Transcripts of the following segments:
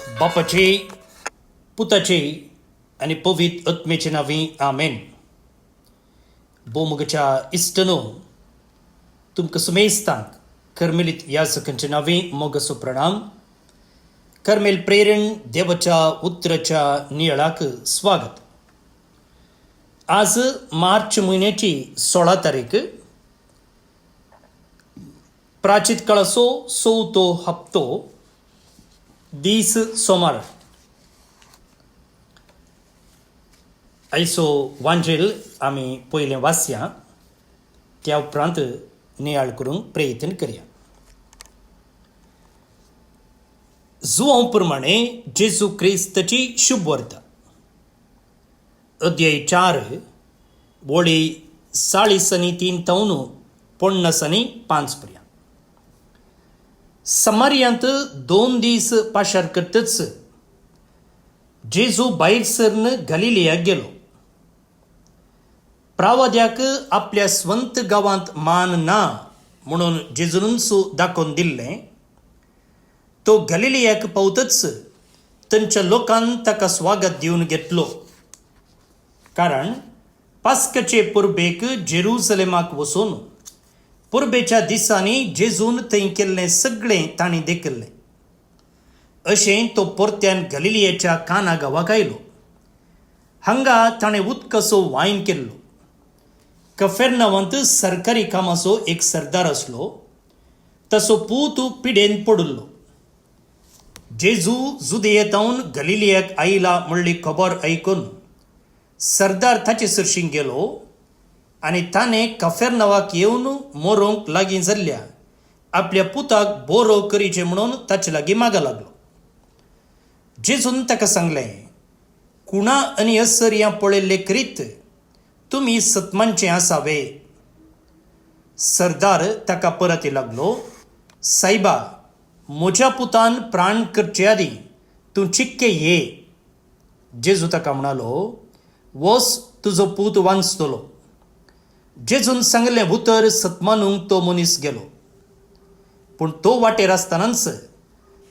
बापाचे पुताचे आणि पवित्र आत्म्याचे नावे आमेन. बोमगच्या इष्टनो तुमकां सुमेस्तांक कर्मेलीत याजकांचे नावे मोगसो प्रणाम. कर्मेल प्रेरण देवाच्या उतराच्या नियाळाक स्वागत. आज मार्च म्हयन्याची 16 तारीख, प्राचीत काळाचो 4थो हप्तो, दीस सोमार. आयचो वांजेल आमी पयलें वाचया, त्या उपरांत नियाळ करूंक प्रयत्न करया. जुवां प्रमाणे जेजू क्रिस्ताची शुभ वार्ता, अध्याय 4, वळी 40 तावन 50 पर्यंत. समारियांत 2 दीस पाशार करतच जेजू भायर सरन गलिलियाक गेलो. प्रावाद्याक आपल्या स्वंत गांवांत मान ना म्हणून जेजूनच दाखोवन दिल्लें. तो गलिलियाक पावतच थंयच्या लोकांन ताका स्वागत दिवन घेतलो, कारण पास्काचे पुर्बेक जेरुसलेमाक वचून पुर्बेच्या दिसांनी जेजून थंय केल्लें सगळें तांणी देखल्लें. अशें तो परत्यान गलिलियाच्या काना गांवाक आयलो. हांगा ताणें उदकाचो वायन केल्लो. कफेर्नावांत सरकारी कामाचो एक सरदार आसलो. ताचो पूत पिडेन पडुल्लो. जेजू जुदेयेतावन गलिलियाक आयला म्हणली खबर आयकून सरदार ताचे सरशीं गेलो आनी ताणें कफेर्नावाक येवन मरोंक लागीं जाल्ल्या आपल्या पुताक बोरो करीचे म्हणून ताचे लागीं मागा लागलो. जेजून ताका सांगलें, कुणा आनी असर ह्या पळयल्लें करीत तुमी सतमांचे आसावे. सरदार ताका परत लागलो, सायबा, म्हज्या पुतान प्राण करचे आदी तूं चिक्के ये. जेजू ताका म्हणालो, वस, तुजो पूत वांचतलो. जेजून सांगलें उतर सतमानूंक तो मनीस गेलो. पूण तो वाटेर आसतनाच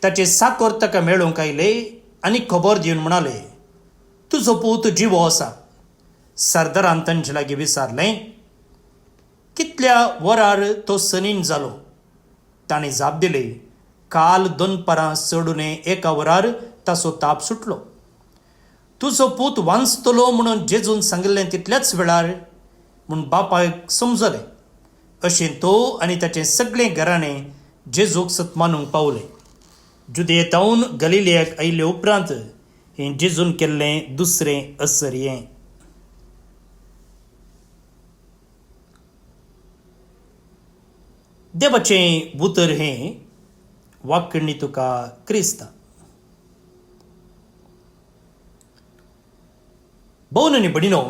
ताचे साकोर ताका मेळोवंक आयले आनी खबर दिवन म्हणाले, तुजो पूत जिवो आसा. सरदारान तांचे लागीं विचारलें, कितल्या वरार तो सनीन जालो? ताणें जाप दिली, काल 2 परां चडूने 1 वरार ताचो ताप सुटलो. तुजो पूत वांचतलो म्हणून जेजून सांगलें तितल्याच वेळार म्हूण बापायक समजलें. अशें तो आनी ताचें सगळें घराणें जेजूक सतमानूंक पावलें. जुदेयेतावन गलिलियाक आयले उपरांत हें जेजून केल्लें दुसरें असर्यें. देवाचें उतर हें वाक्कणी तुका क्रिस्ता. भोवन आनी भयणीनो,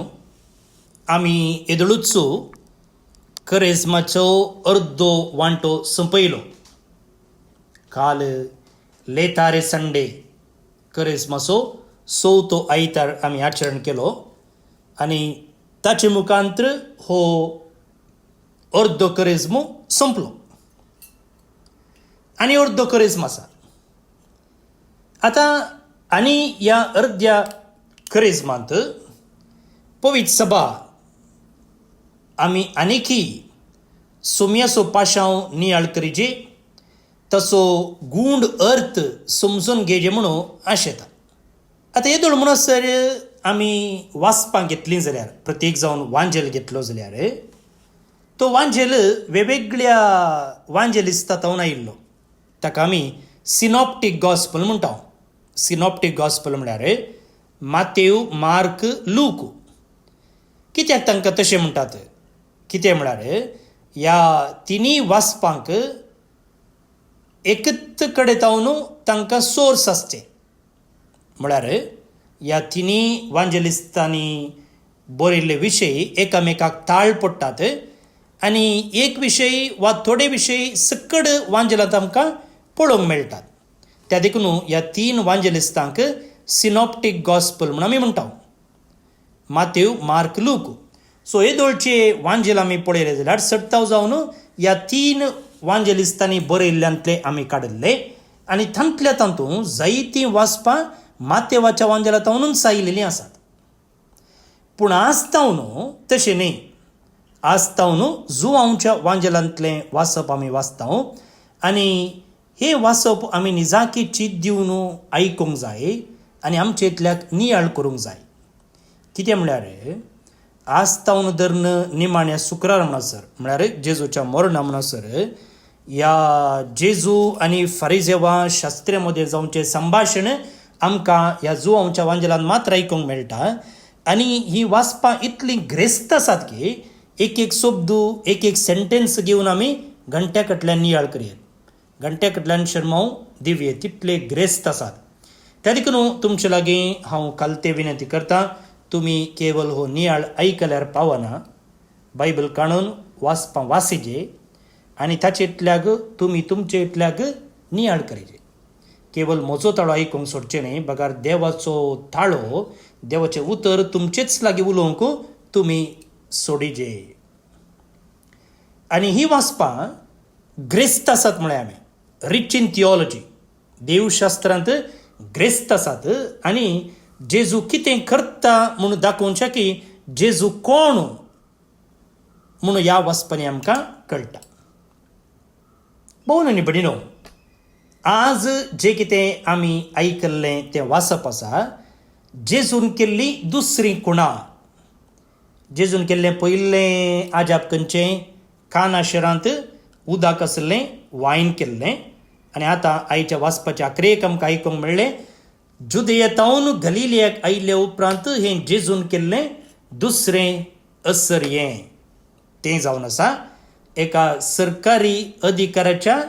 आमी येदळूच करेजमाचो अर्दो वांटो संपयलो. काल लेतारे संडे करेजमाचो 4थो आयतार आमी आचरण केलो आनी ताचे मुखांतर हो अर्दो करेजमो संपलो आनी अर्दो करेजम आसा. आतां आनी ह्या अर्द्या करेजमांत पवित्र सभा आमी आनिकी सोमयाचो पाशांव नियाळ करीचे, ताचो गूढ अर्थ समजून घेजे म्हणून आशेता. आतां येदोळ म्हणसर आमी वाचपाक घेतलीं जाल्यार, प्रत्येक जावन वांजेल घेतलो जाल्यार तो वांजेल वेगवेगळ्या वांजेलिस्तांतावन आयिल्लो. ताका आमी सिनॉप्टीक गॉस्पल म्हणटा. सिनॉप्टीक गॉस्पल म्हळ्यार मातेव, मार्क, लूक. कित्याक तांकां तशें म्हणटात? कितें म्हळ्यार ह्या तिनी वाचपाक एकच कडेन तावन तांकां सोर्स आसचे. म्हळ्यार ह्या तिनी वांजेलिस्तांनी बरयल्ले विशय एकामेकाक ताळ पडटात आनी एक विशय वा थोडे विशय सकड वांजेलांत आमकां पळोवंक मेळटात. त्या देखून ह्या 3 वांजेलिस्तांक सिनॉप्टीक गॉस्पल म्हूण आमी म्हणटा. मातेव, मार्क, लूक. सो हे दोळचे वांजेल आमी पळयले जाल्यार 70 जावन ह्या 3 वांजेलिस्तांनी बरयल्ल्यांतले आमी काडिल्ले आनी तांतल्या तांतूं जायतीं वाचपां मातेवाच्या वांजेलांतावनूच सायिल्लीं आसात. पूण आस्तांव न्हू तशें न्ही. आस्तांव न्हू जुआंवच्या वांजेलांतलें वाचप आमी वाचतां आनी हें वाचप आमी निजाकी चीत दिवन आयकूंक जाय आनी आमचे इतल्याक नियाळ करूंक जाय. कितें म्हळ्यार आस्तांव धर्न निमाण्या शुक्रार म्हणसर म्हळ्यार जेजूच्या मरणा म्हणसर ह्या जेजू आनी फारिजेवा शास्त्र्या मदें जावचें संभाशण आमकां ह्या जुआंवच्या वांजेलांत मात्र आयकूंक मेळटा. आनी ही वाचपां इतलीं ग्रेस्त आसात की एक एक शब्द एक एक सेंटेन्स घेवन आमी घंट्या कटल्यान नियाळ करयेत, घंट्या कटल्यान शर्माव दिवये, तितले ग्रेस्त आसात. त्या देखून तुमचे लागीं हांव कालते विनंती करतां, तुमी केवळ हो नियाळ आयकल्यार पावना, बायबल काडून वाचपां वाचिजे आनी ताचे इतल्याक तुमी तुमचे इतल्याक नियाळ करेजे. केवळ म्हजो ताळो आयकूंक सोडचें न्ही, बगार देवाचो ताळो, देवाचें उतर तुमचेच लागीं उलोवंक तुमी सोडिजे. आनी ही वाचपां ग्रेस्त आसात म्हळ्यार आमी रिच इन थियोलॉजी, देवशास्त्रांत ग्रेस्त आसात. आनी जेजू कितें करता म्हूण दाखोवचें की जेजू कोण म्हूण ह्या वाचपांनी आमकां कळटा. भोवन न्ही बडिनो, आज जें कितें आमी आयकल्लें तें वाचप आसा जेजून केल्ली दुसरी खुणां. जेजून केल्लें पयलें आजाप खंयचें? काना शारांत उदक आसलें वायन केल्लें. आनी आतां आयच्या वाचपाच्या आखरेक आमकां आयकूंक मेळ्ळें जुदेयेतावन गलिलियाक आयिल्ल्या उपरांत हें जेजून केल्लें दुसरें असर्यें. तें जावन आसा एका सरकारी अधिकाऱ्याच्या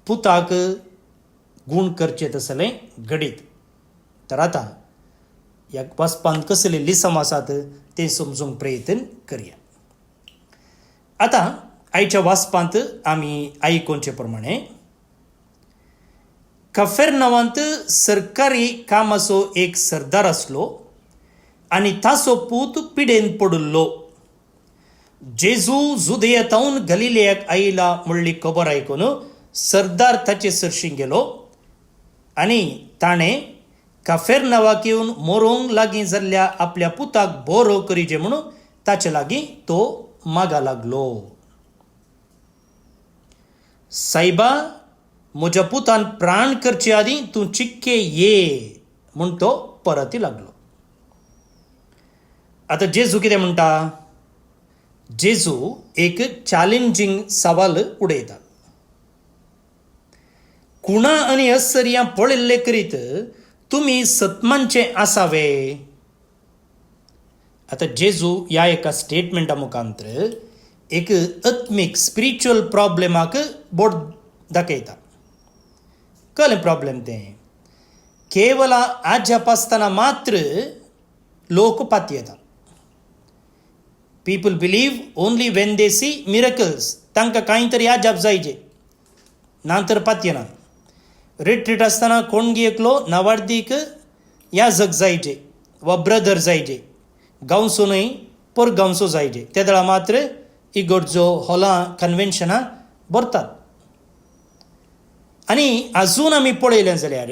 पुताक गूण करचें तसलें घडीत. तर आतां ह्या वाचपांत कसले लिसम आसात तें समजूंक प्रयत्न करया. आतां आयच्या वाचपांत आमी आयकोवचे प्रमाणे कफेर्नावांत सरकारी कामाचो एक सरदार आसलो आनी ताचो पूत पिडेन पडिल्लो. जेजू जुदेयेतावन गलिलियाक आयला म्हणली खबर आयकून सरदार ताचे सरशी गेलो आनी ताणें कफेर्नावाक येवन मरोंक लागीं जाल्ल्या आपल्या पुताक बरो करिजे म्हणून ताचे लागीं तो मागा लागलो. सायबा, म्हज्या पुतान प्राण करचे आदीं तूं चिक्के ये म्हूण तो परती लागलो. आतां जेजू कितें म्हणटा? जेजू एक चॅलेंजींग सवाल उडयता. खुणां आनी अस्सर्यां पळयल्ले करीत तुमी सत्मांचे आसावे. आतां जेजू ह्या एका स्टेटमेंटा मुखांतर एक आत्मीक स्पिरिच्युअल प्रॉब्लेमाक बोट दाखयता. कळ्ळें प्रॉब्लेम तें? केवळ आजाप आसतना मात्र लोक पाती येतात. People believe only when they see miracles. तांकां कांय तरी आजाप जायचे, नातर पातये ना. रिट्रीट आसतना कोणगी एकलो नवार्दीक याजक जायचे वा ब्रदर जायचे, गांवचो न्हय पर गांवचो जायचे. त्या वेळा मात्र इगर्जो हॉलां कन्वेन्शनां भरतात. आनी आजून आमी पळयलें जाल्यार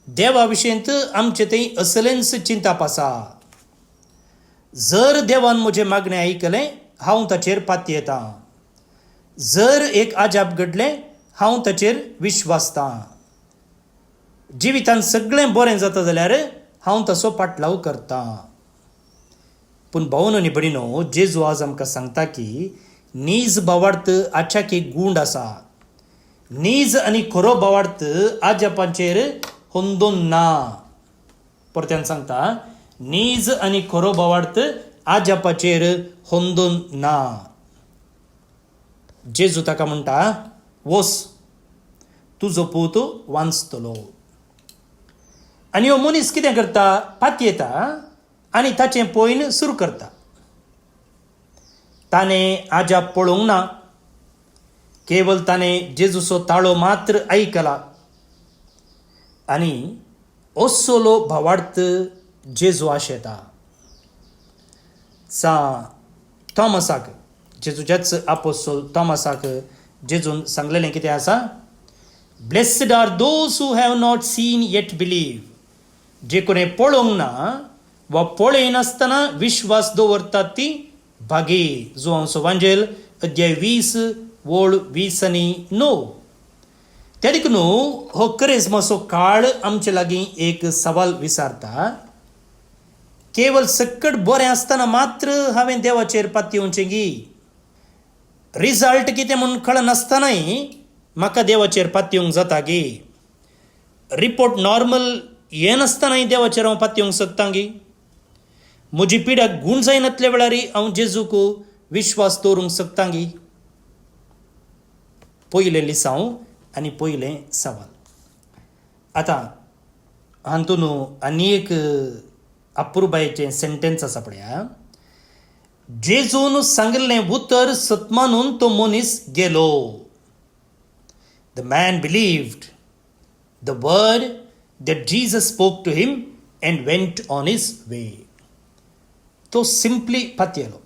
देवा विशयंत आमचे थंय असलेंच चिंताप आसा. जर देवान म्हजें मागणें आयकलें हांव ताचेर पाती येतां. जर एक आजाप घडलें हांव ताचेर विश्वासतां. जिवितांत सगळें बरें जाता जाल्यार हांव तसो पाटलाव करतां. पूण भावन आनी भयणीनो, जेजू आज आमकां सांगता की नीज भावार्थ हाच्याक एक गूण आसा. नीज आनी खरो भावार्थ आजापांचेर होंदोन ना. परत्यान सांगता, नीज आनी खरो भावार्थ आजापाचेर होंदोन ना. जेजू ताका म्हणटा, वस तुजो पूत वांचतलो. आनी हो मनीस कितें करता? पाती येता आनी ताचें पयन सुरू करता. ताणें आजाप पळोवंक ना, केवळ ताणें जेजूचो ताळो मात्र आयकला. आनी असलो भावार्थ जेजू आशेता. थॉमसाक, जेजूच्याच आपोस्तोल थॉमसाक जेजून सांगलेलें कितें आसा? Blessed are those who have not seen yet believe. जे कोणी पळोवंक ना वा पळय नासतना विश्वास दवरतात ती भागी. जो हांव सुवांजेल अध्याय 20 वोळ 20:9. त्या देखून हो क्रिसमसो काळ आमचे लागीं एक सवाल विचारता. केवळ सकट बरें आसतना मात्र हांवें देवाचेर पातयेवचें गी. रिजल्ट कितें म्हूण कळनासतनाय म्हाका देवाचेर पातयेवंक जाता गी. रिपोर्ट नॉर्मल येनासतनाय देवाचेर हांव पातयेवंक सोदतां गी. म्हजी पिड्याक गूण जायनातल्या वेळारी हांव जेजूक विश्वास दवरूंक सोदतां गी. पयलें लिसांव आनी पयलें सवाल. आतां हातून आनी एक अप्रुबायेचें सेंटेन्स आसा पळया. जेजून सांगिल्लें उतर सतमानून तो मनीस गेलो. The man believed the word that Jesus spoke to him and went on his way. तो सिंपली पातयेलो.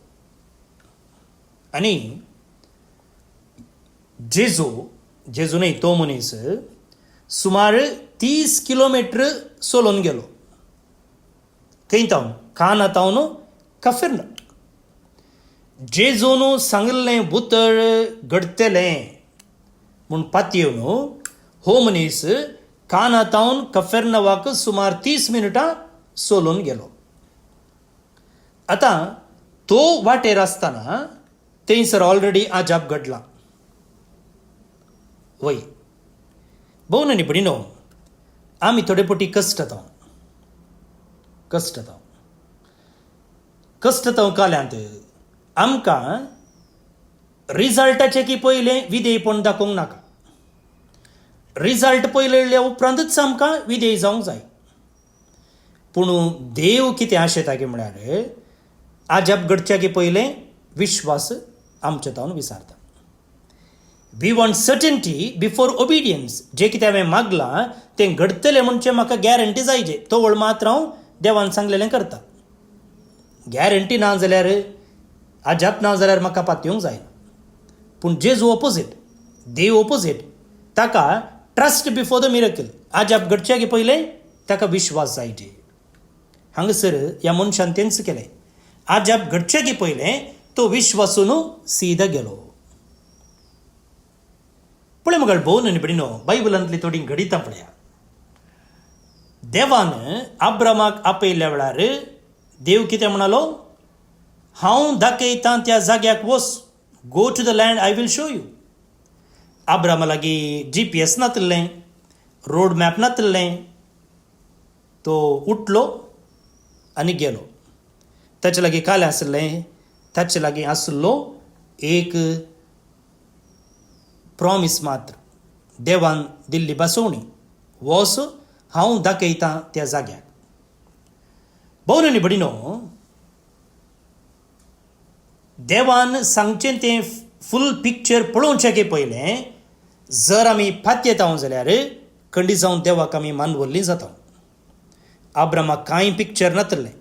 आनी जेजू न्ही तो मनीस सुमार 30 किलोमीटर चलोवन गेलो. खंय तावन कानातावन कफेर्नहूम. जेजून सांगिल्लें उतर घडतलें म्हूण पातयेवन हो मनीस कानातावन कफेर्नहूमाक सुमार 30 मिनटां चलोवन गेलो. आतां तो वाटेर आसतना थंयसर ऑलरेडी आजाप घडला. वय भोव न्ही बडीनो आमी थोडे पटी कश्ट जाता काल्यांत आमकां रिजल्टाचे की पयलें विधेयपण दाखोवंक नाका. रिजल्ट पयले उपरांतच आमकां विधेय जावंक जाय. पूण देव कितें आशेता गे म्हळ्यार आजाप घडच्या की पयलें विश्वास आमचे तावन विचारता. We want certainty before obedience. जे कितें हांवें मागलां तें घडतलें म्हणचें म्हाका गॅरंटी जायचे. तो वळ मात्र हांव देवान सांगलेलें करता. गॅरंटी ना जाल्यार आजाप ना जाल्यार म्हाका पातयेवंक जायना. पूण जेजू ऑपोजीट, देव ऑपोजीट. ताका ट्रस्ट बिफोर द मिरेकल. आजाप घडच्या की पयलें ताका विश्वास जायचे. हांगासर ह्या मनशान तेंच केलें. आजाप घडचे की पयलें तो विश्वासून सीदा गेलो. पळय मगळ भोव न्ही बडीनो बायबलांतली थोडी घडितां पळया. देवान आब्रामाक आपयल्या वेळार देव कितें म्हणालो. हांव दाखयतां त्या जाग्याक वच. Go to the land I will show you. आब्रामा लागीं GPS नासलें, रोड मॅप नासलें. तो उठलो आनी गेलो. ताचे लागीं कालें आसलें. ताचे लागीं आसलो एक प्रॉमीस मात्र. देवान दिल्ली बसवणी. वच हांव दाखयतां त्या जाग्याक. भोव न्ही बडीनो देवान सांगचें तें फूल पिक्चर पळोवचें की पयलें जर आमी पातयेता जाल्यार खंडी जावन देवाक आमी मानवल्लीं जाता. आब्रामाक कांय पिक्चर नासलें.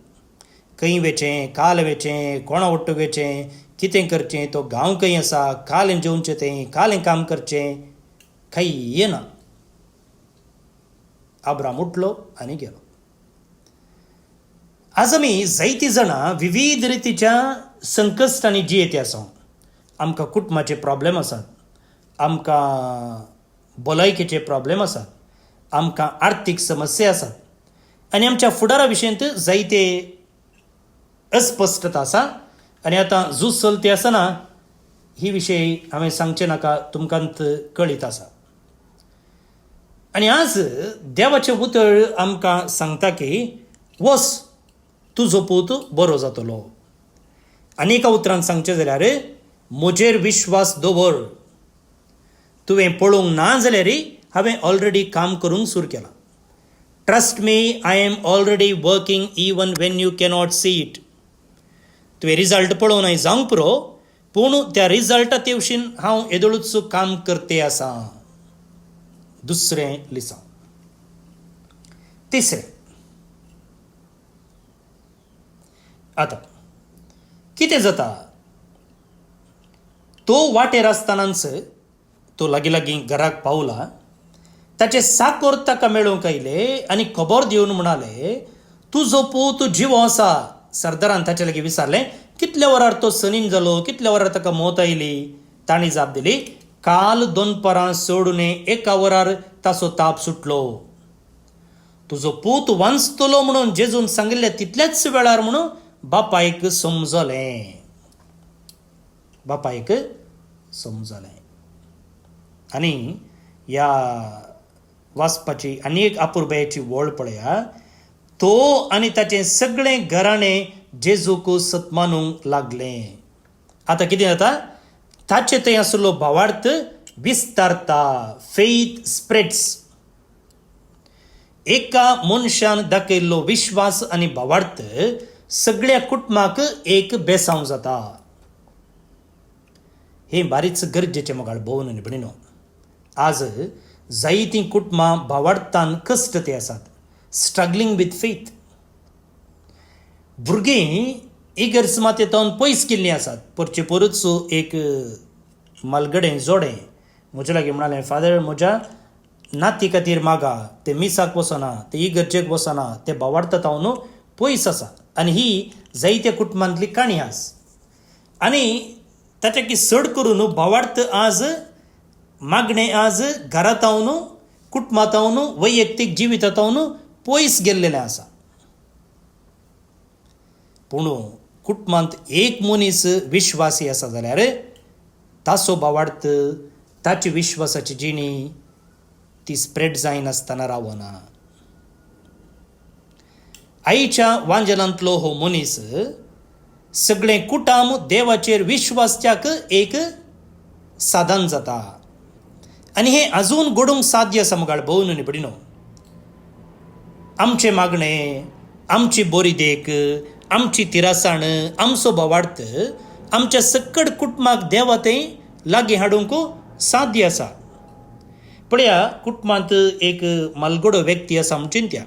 खंय वेचें, काल वेचें, कोणा वट्ट वेचें, कितें करचें, तो गांव खंय आसा, कालें जेवचें तें, कालें काम करचें, खंय ना. आब्राम उठलो आनी गेलो. आज आमी जायतीं जाणां विविध रितीच्या संकश्टांनी जियेते आसा. आमकां कुटुंबाचे प्रॉब्लेम आसात, आमकां भलायकेचे प्रॉब्लेम आसात, आमकां आर्थीक समस्या आसात आनी आमच्या फुडारा विशयंत जायते अस्पश्टता आसा. आनी आतां झूज चलती आसतना ही विशय हांवें सांगचें नाका, तुमकांत कळीत आसा. आनी आज देवाचें उतर आमकां सांगता की वस तुजो पूत बरो जातलो. आनी एका उतरान सांगचें जाल्यार म्हजेर विश्वास दवर. तुवें पळोवंक ना जाल्यारय हांवें ऑलरेडी काम करूंक सुरू केलां. Trust me, I am already working even Wien you cannot see it. तुवें रिजल्ट पळोवनाय जावंक पुरो, पूण त्या रिजल्टा तेवशीन हांव येदोळूच काम करते आसा. दुसरें लिसांव. तिसरें. आतां कितें जाता. तो वाटेर आसतनाच तो लागीं घराक पावला ताचे साकोर ताका मेळूंक आयले आनी खबर दिवन म्हणाले, तुजो पूत जिवो आसा. सरदारान ताचे लागीं विचारलें, कितल्या वरार तो सनीन जालो, कितल्या वरार ताका मौत आयली. तांणी जाप दिली, काल 2 परां सोडून 1 वरार ताचो ताप सुटलो. तुजो पूत वांचतलो म्हणून जेजून सांगिल्ले तितल्याच वेळार म्हणून बापायक समजलें. बापायक समजलें. आनी ह्या वाचपाची आनी एक अपुरबायेची वळ पळया. तो आनी ताचें सगळें घराणें जेजूक सतमानूंक लागलें. आतां कितें जाता, ताचे थंय आसलो भावार्थ विस्तारता. Faith spreads. एका मनशान दाखयल्लो विश्वास आनी भावार्थ सगळ्या कुटुंबाक एक बेसांव जाता. हे बारीच गरजेचें मोगाळ भोवन आनी भयणीनो. आज जायतीं कुटुंबां भावार्थान कश्ट ते आसात. Struggling with faith. भुरगीं इगर्समातेतावन पयस केल्लीं आसात. परचे परच एक मालगडें जोडें म्हजे लागीं म्हणालें, फादर म्हज्या नाती खातीर मागा. ते मिसाक वचना, ते इगर्जेक वचना, ते भावार्थातावन पयस आसा. आनी ही जायत्या कुटुंबांतली काणी आस. आनी ताच्या की चड करून भावार्थ आज मागणें आज घरांतावन, कुटुंबांतावन, वैयक्तीक जिवितांतावन पयस गेल्लेलें आसा. पूण कुटुंबांत एक मनीस विश्वासी आसा जाल्यार ताचो भावार्थ, ताची विश्वासाची जिणी ती स्प्रेड जायनासतना रावना. आईच्या वांजलांतलो हो मनीस सगळें कुटाम देवाचेर विश्वासच्याक एक साधन जाता. आनी हें आजून घडोवंक साध्य आसा मोगाळ भोवन आनी भयणीनो. आमचें मागणें, आमची बरी देख, आमची तिरासाण, आमचो भावार्थ आमच्या सकड कुटुंबाक देवा थंय लागीं हाडूंक साध्य आसा. पळया, कुटुंबांत एक मालगडो व्यक्ती आसा म्हूण चिंत्या,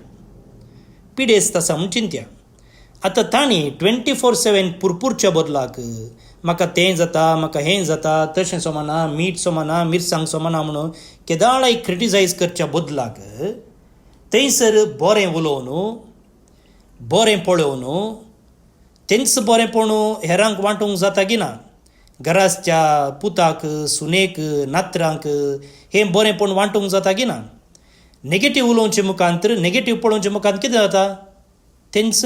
पिडेस्त आसा म्हूण चिंत्या. आतां तांणी 24/7 पुरपुरच्या बदलाक म्हाका तें जाता, म्हाका हें जाता, तशें सोमाना, मीठ सोमाना, मिरसांग सोमाना म्हणून केदाळ क्रिटिसायज करच्या बदलाक थंयसर बरें उलोवन, बरें पळोवन, तेंच बरेंपण हेरांक वांटूंक जाता की ना. घराच्या पुताक, सुनेक, नात्रांक हें बरेंपण वांटूंक जाता की ना. नेगेटीव उलोवचे मुखांतर, नेगेटीव पळोवचे मुखांत कितें जाता, तेंच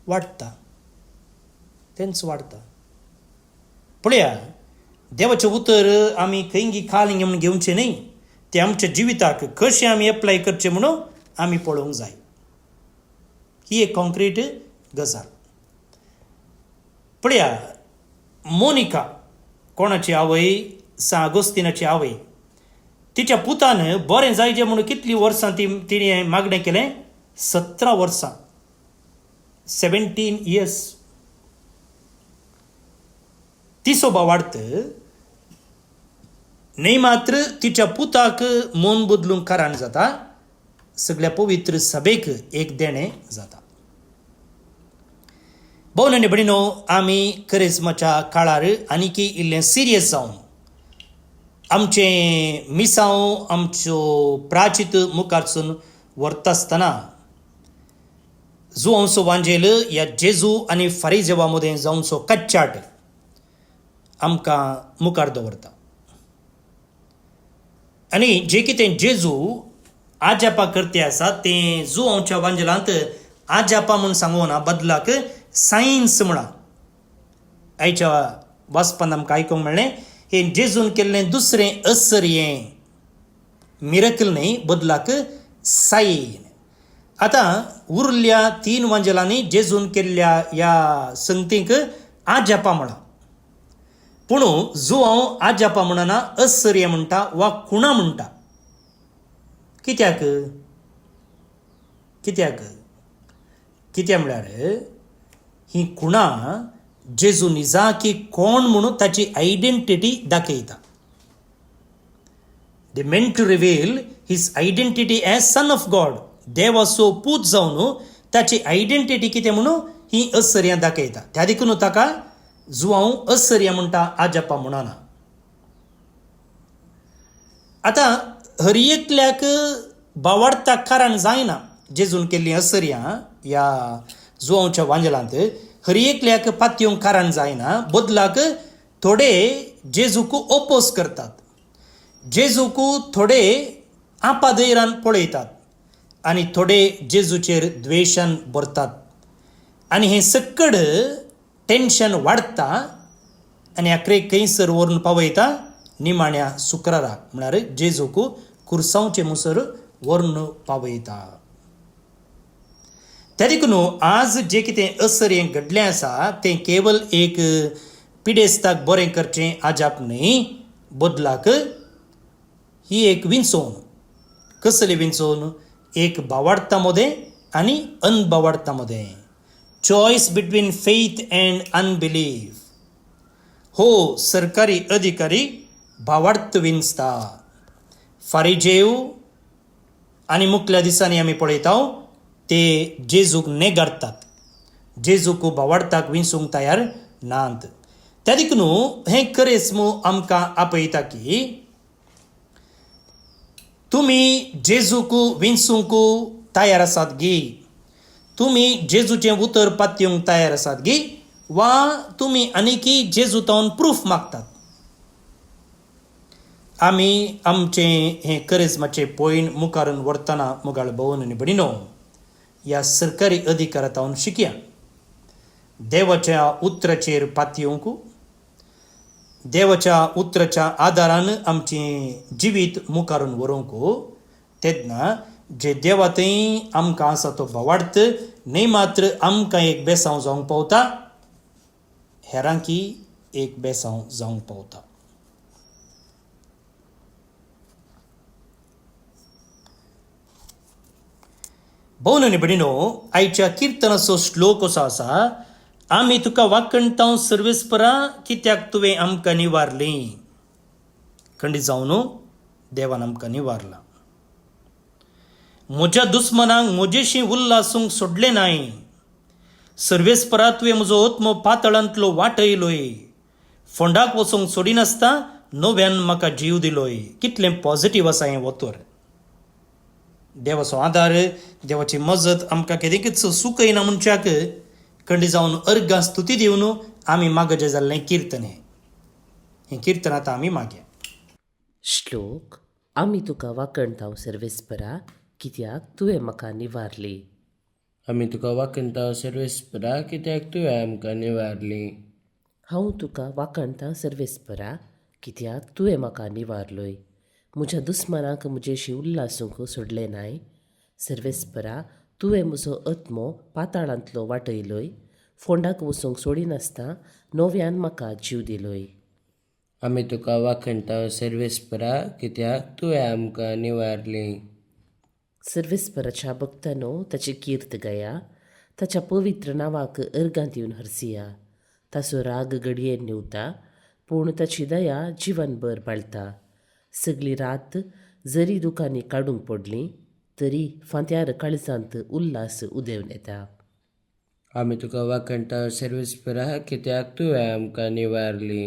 वाडटा. पळया, देवाचें उतर आमी खंय खालीं म्हणून घेवचें न्ही. तें आमच्या जिविताक कशें आमी एप्लाय करचें म्हणून आमी पळोवंक जाय. ही एक कॉन्क्रीट गजाल. पळया, मोनिका कोणाची आवय, सा अगोस्तिनाची आवय, तिच्या पुतान बरें जायचें म्हणून कितलीं वर्सां तिणें मागणें केलें? 17 वर्सां, 17 years. तिचो भावार्थ न्ही मात्र तिच्या पुताक मन बदलूंक कारण जाता, सगळ्या पवित्र सभेक एक देणें जाता. भोवन आनी भयणीनो, आमी करिस्माच्या काळार आनीकी इल्लें सिरियस जावन आमचें मिसांव, आमच्यो प्राचीत मुखारसून व्हरता आसतना जुआंवचो वांजेल ह्या जेजू आनी फारिजेवा मदें जावचो कच्चाट आमकां मुखार दवरता. आनी जें कितें जेजू आजापा करते आसा तें जुआंवच्या वांजेलांत आजापा म्हूण सांगोना, बदलाक सायन्स म्हणा. आयच्या वाचपान आमकां आयकूंक मेळ्ळें, हें जेजून केल्लें दुसरें आश्चर्य, मिरेकल न्ही, बदलाक सायन. आतां उरल्या 3 वांजेलांनी जेजून केल्ल्या ह्या संगतीक आजापा म्हणा. पूण जुआंव आजापा म्हणना, आश्चर्य म्हणटा वा खुणा म्हणटा. कित्याक म्हळ्यार ही खुणां जेजू निजाकी कोण म्हणून ताची आयडेंटिटी दाखयता. They meant to reveal his identity as son of God. देवाचो पूत जावन ताची आयडेंटिटी कितें म्हणून ही आश्चर्यां दाखयता. त्या देखून ताका जुआंव आश्चर्य म्हणटा, आजापा म्हणना. आता हर एकल्याक बावाडता कारण जायना जेजून केल्ली असरिया या जुवांच्या वांजलांत हर एकल्याक पातयेवंक कारण जायना. बदलाक थोडे जेजूक ओपोज करतात, जेजूक थोडे आपादयरान पळयतात आनी थोडे जेजूचेर द्वेशान भरतात. आनी हें सक्कड टेन्शन वाडटा आनी आखरेक खंयसर व्हरून पावयता निमाण्या सुक्राराक, म्हळ्यार जेजूक कुरसांवचे मुसर व्हरून पावयता. त्या देखून आज जे कितें असर हें घडलें आसा तें केवल एक पिडेस्ताक बरें करचें आजाप न्ही, बदलाक ही एक विंचोवन. कसली विंचोवन? एक भावार्थता मदें आनी अनभावार्थता मदें. Choice between faith and unbelief. हो, सरकारी अधिकारी भावार्थ विंचता. फारिजेव आनी मुखल्या दिसांनी आमी पळयता ते जेजूक नेगारतात, जेजूक भावार्थाक विंचूंक तयार नात. त्या देखून हें खरेंच आमकां आपयता की तुमी जेजूक विंचूंक तयार आसात गी, तुमी जेजूचें उतर पातयेवंक तयार आसात गी, वा तुमी आनीकय जेजूतावन प्रूफ मागतात. आमी आमचें हें खरेंच मातशें पळयन मुखारून व्हरतना मुगाळ भोवन आनी भयणीनो, ह्या सरकारी अधिकारांतावन शिकया. देवाच्या उतराचेर पातयेवंक, देवाच्या उतराच्या आदारान आमचें जिवीत मुखारून व्हरूंक, तेन्ना जे देवा थंय आमकां आसा तो भावार्थ न्ही मात्र आमकां एक बेसांव जावंक पावता, हेरांकी एक बेसांव जावंक पावता. भोवन आनी भयणीनो, आयच्या किर्तनाचो श्लोक असो आसा, आमी तुका वाकणटाव सर्वेस्परा कित्याक तुवें आमकां निवारलीं. खंडीत जावन देवान आमकां निवारला. म्हज्या दुस्मनांक म्हजेशी उल्हासूंक सोडलें नाय. सर्वेस्परा तुवें म्हजो आत्मो पातळांतलो वाटयलोय. फोंडाक वचोंक सोडिनासता नव्यान म्हाका जीव दिलोय. कितलें पॉझिटीव आसा हें वतर. देवाचो आदार, देवाची मजत आमकां केदेंकच सूख येना मनशाक खंडी जावन अर्गां स्तुती दिवन आमी मागजें जाल्लें कीर्तन हें कीर्तन आतां आमी मागया. श्लोक. आमी तुका वाकणटाव सर्वेस्परा कित्याक तुवें म्हाका निवारली. आमी तुका वाकणटाव सर्वेस्परा कित्याक तुवें आमकां निवारली. हांव तुका वाकणटां सर्वेस्परा कित्याक तुवें म्हाका निवारलोय. म्हज्या दुस्मनांक म्हजेशी उल्हासूंक सोडलें नाय. सर्वेस्परा तुवें म्हजो आत्मो पाताळांतलो वाटयलोय. फोंडाक वचूंक सोडिनासता नव्यान म्हाका जीव दिलोय. आमी तुका वाकणटाव सर्वेस्परा कित्याक तुवें आमकां निवारली. सर्वेस्पराच्या भक्तांनो, ताची कीर्त गया. ताच्या पवित्र नांवाक अर्गां दिवन हरसिया. ताचो राग घडयेन निवता, पूण ताची दया जिवनभर बाळटा. सगळी रात जरी दुखांनी काडूंक पडलीं तरी फांत्यार काळजांत उल्हास उदेवन येता. आमी तुका वाकणटाव सर्वेस्परा कित्याक तुवें आमकां निवारली.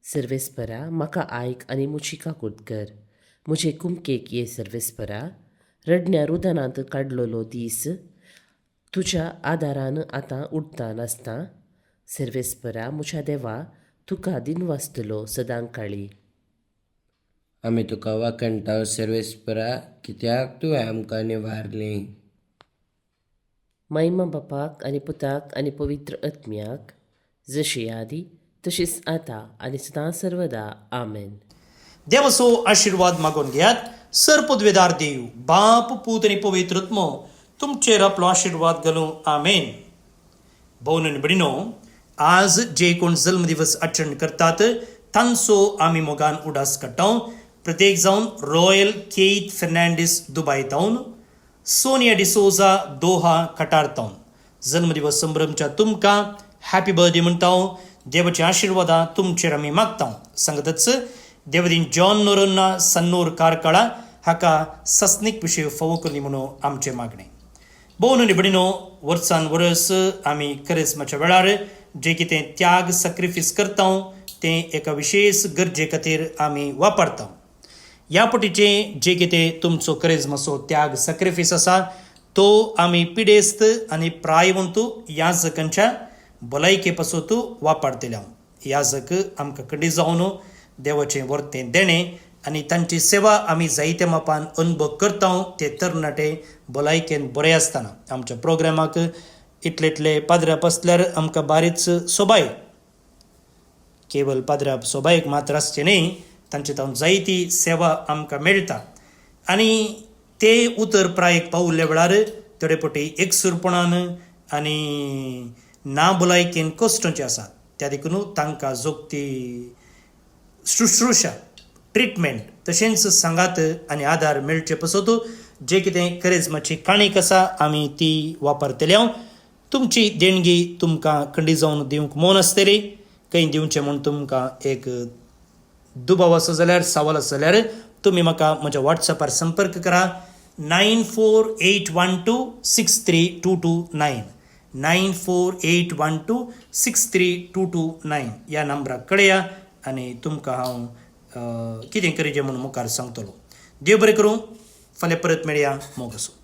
सर्वेस्परा म्हाका आयक आनी म्हजी काकूट कर. म्हजे कुमकेक ये सर्वेस्परा. रडण्या रुदनांत काडलोलो दीस तुज्या आदारान आतां उडता नासता. सर्वेस्परा म्हज्या देवा तुका दिनवासतलो सदां काळी. आमी तुका वाकणटाव सर्वेस्परा कित्याक तुवें आमकां निवारली. महिमा बापाक आनी पुताक आनी पवित्र आत्म्याक जशी आदी तशीच आतां आनी सदां सर्वदा. आमेन. देवाचो आशिर्वाद मागून घेयात. सरपदवेदार देव, बाप, पूत आनी पवित्र आत्मो तुमचेर आपलो आशिर्वाद घालूं. आमेन. भोवन आनी भयणीनो, आज जे कोण जल्मदिवस आचरण करतात तांचो आमी मोगान उडास काडटा. प्रत्येक जावन रॉयल केथ फर्नांडीस दुबाय तावन, सोनिया डिसोजा दोहा कटार तावन जल्मदिवस संभ्रमच्या तुमकां हॅपी बर्थडे म्हणटा. देवाची आशिर्वादां तुमचेर आमी मागता. सांगतच देवदीन जॉन नोरोन्ना सन्नूर कारकळा हाका सस्नीक विशय फावो करनी म्हणून आमचें मागणें. भोवन आनी भयणीनो, वर्सान वर्स आमी क्रिस्मसाच्या वेळार जे कितें त्याग सॅक्रिफीस करता तें एका विशेष गरजे खातीर आमी वापरता. ह्या पटीचे जे कितें तुमचो खरेंच मातसो त्याग सॅक्रिफीस आसा तो आमी पिडेस्त आनी प्रायवंतू याजकांच्या भलायके पासून वापरतले याजक आमकां कडी जावन देवाचें वर्तें देणें आनी तांची सेवा आमी जायत्या मापान अनुभव करता ते तरणाटे भलायकेन बरे आसतना आमच्या प्रोग्रामाक इतले पाद्र्या बसल्यार आमकां बारीच सोबाय केवळ पाद्र्या सोबायक मात्र आसचे न्ही तांचे तावन जायती सेवा आमकां मेळटा आनी ते उतर प्रायेक पावुल्ल्या वेळार थोडे पटी एकसुरपणान आनी ना भलायकेन कश्टांचे आसात त्या देखून तांकां जोगती शुश्रुशा ट्रिटमेंट तशेंच सांगात आनी आदार मेळचे पासून जे कितें करेजमाची काणीक आसा आमी ती वापरतले तुमची देणगी तुमकां खंडी जावन दिवंक मौन आसतली खंय दिवचें म्हूण तुमकां एक दुबाव आसा जाल्यार सवाल आसा जाल्यार तुमी म्हाका म्हज्या वॉट्सॅपार संपर्क करा 9481263229 9481263229 ह्या नंबराक कळया आनी तुमकां हांव कितें करीचें म्हूण मुखार सांगतलो देव बरें करूं फाल्यां परत मेळया मोग आसूं